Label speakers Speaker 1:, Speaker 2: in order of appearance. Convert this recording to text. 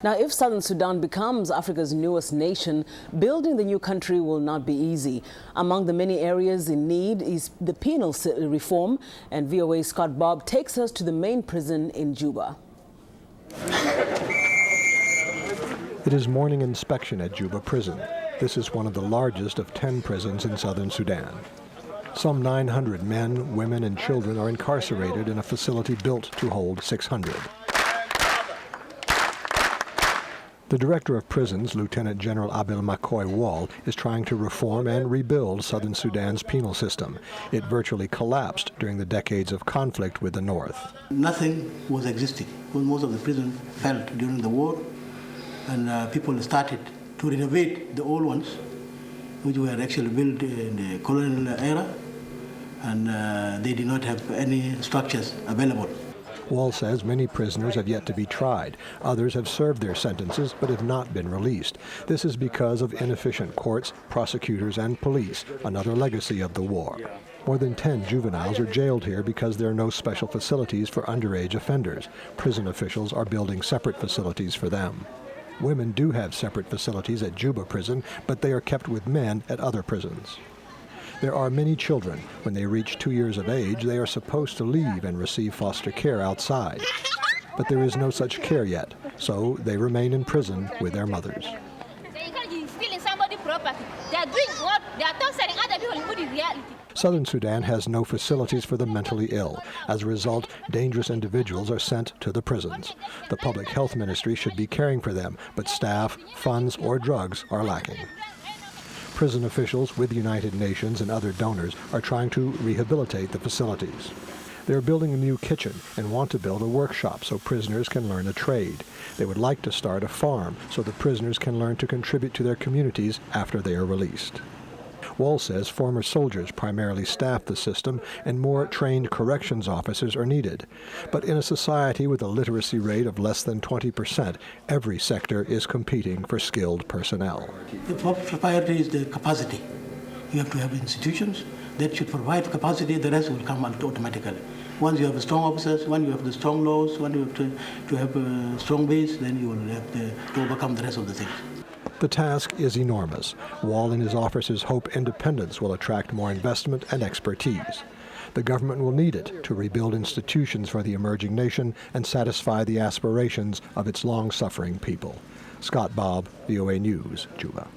Speaker 1: Now, if Southern Sudan becomes Africa's newest nation, building the new country will not be easy. Among the many areas in need is the penal reform, and VOA's Scott Bobb takes us to the main prison in Juba.
Speaker 2: It is morning inspection at Juba prison. This is one of the largest of 10 prisons in Southern Sudan. Some 900 men, women, and children are incarcerated in a facility built to hold 600. The director of prisons, Lieutenant General Abel McCoy Wall, is trying to reform and rebuild Southern Sudan's penal system. It virtually collapsed during the decades of conflict with the North.
Speaker 3: Nothing was existing. Most of the prisons fell during the war, and people started to renovate the old ones, which were actually built in the colonial era, and they did not have any structures available.
Speaker 2: Wall says many prisoners have yet to be tried. Others have served their sentences but have not been released. This is because of inefficient courts, prosecutors, and police, another legacy of the war. More than 10 juveniles are jailed here because there are no special facilities for underage offenders. Prison officials are building separate facilities for them. Women do have separate facilities at Juba prison, but they are kept with men at other prisons. There are many children. When they reach 2 years of age, they are supposed to leave and receive foster care outside. But there is no such care yet, so they remain in prison with their mothers. Southern Sudan has no facilities for the mentally ill. As a result, dangerous individuals are sent to the prisons. The Public Health Ministry should be caring for them, but staff, funds, or drugs are lacking. Prison officials with the United Nations and other donors are trying to rehabilitate the facilities. They're building a new kitchen and want to build a workshop so prisoners can learn a trade. They would like to start a farm so the prisoners can learn to contribute to their communities after they are released. Wall says former soldiers primarily staff the system and more trained corrections officers are needed. But in a society with a literacy rate of less than 20%, every sector is competing for skilled personnel.
Speaker 3: The priority is the capacity. You have to have institutions that should provide capacity, the rest will come automatically. Once you have strong officers, when you have the strong laws, when you have to have a strong base, then you will have to overcome the rest of the things.
Speaker 2: The task is enormous. Wall and his officers hope independence will attract more investment and expertise. The government will need it to rebuild institutions for the emerging nation and satisfy the aspirations of its long-suffering people. Scott Bobb, VOA News, Juba.